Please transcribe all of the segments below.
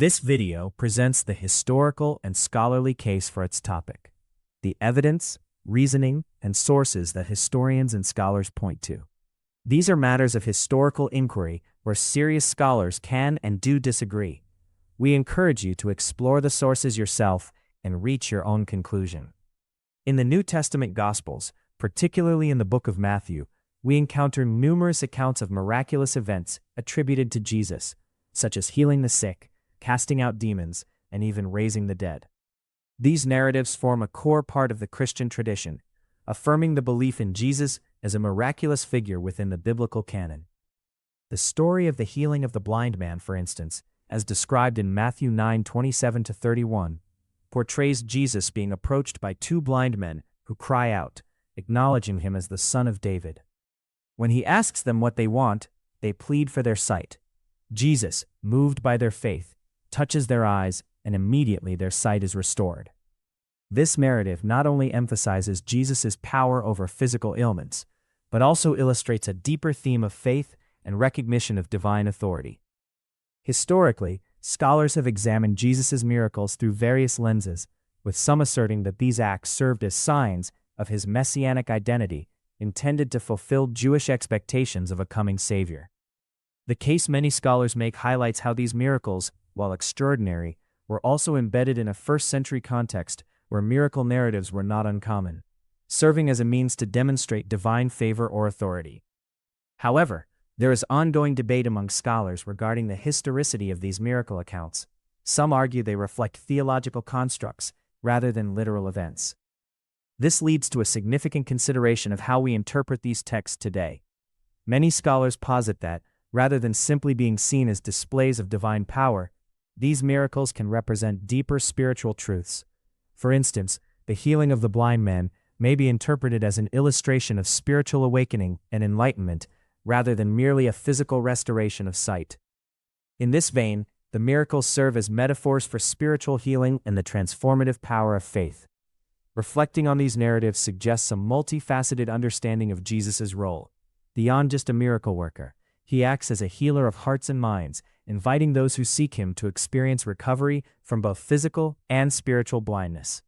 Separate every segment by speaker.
Speaker 1: This video presents the historical and scholarly case for its topic, the evidence, reasoning, and sources that historians and scholars point to. These are matters of historical inquiry where serious scholars can and do disagree. We encourage you to explore the sources yourself and reach your own conclusion. In the New Testament Gospels, particularly in the book of Matthew, we encounter numerous accounts of miraculous events attributed to Jesus, such as healing the sick, casting out demons, and even raising the dead. These narratives form a core part of the Christian tradition, affirming the belief in Jesus as a miraculous figure within the biblical canon. The story of the healing of the blind man, for instance, as described in Matthew 9:27-31, portrays Jesus being approached by two blind men who cry out, acknowledging him as the Son of David. When he asks them what they want, they plead for their sight. Jesus, moved by their faith, touches their eyes, and immediately their sight is restored. This narrative not only emphasizes Jesus' power over physical ailments, but also illustrates a deeper theme of faith and recognition of divine authority. Historically, scholars have examined Jesus' miracles through various lenses, with some asserting that these acts served as signs of his messianic identity, intended to fulfill Jewish expectations of a coming Savior. The case many scholars make highlights how these miracles, while extraordinary, were also embedded in a first-century context where miracle narratives were not uncommon, serving as a means to demonstrate divine favor or authority. However, there is ongoing debate among scholars regarding the historicity of these miracle accounts. Some argue they reflect theological constructs rather than literal events. This leads to a significant consideration of how we interpret these texts today. Many scholars posit that, rather than simply being seen as displays of divine power, these miracles can represent deeper spiritual truths. For instance, the healing of the blind man may be interpreted as an illustration of spiritual awakening and enlightenment, rather than merely a physical restoration of sight. In this vein, the miracles serve as metaphors for spiritual healing and the transformative power of faith. Reflecting on these narratives suggests a multifaceted understanding of Jesus' role. Beyond just a miracle worker, he acts as a healer of hearts and minds, inviting those who seek him to experience recovery from both physical and spiritual blindness.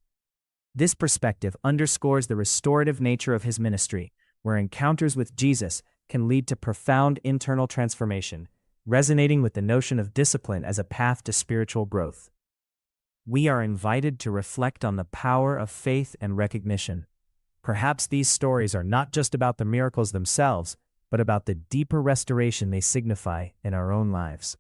Speaker 1: This perspective underscores the restorative nature of his ministry, where encounters with Jesus can lead to profound internal transformation, resonating with the notion of discipline as a path to spiritual growth. We are invited to reflect on the power of faith and recognition. Perhaps these stories are not just about the miracles themselves, but about the deeper restoration they signify in our own lives.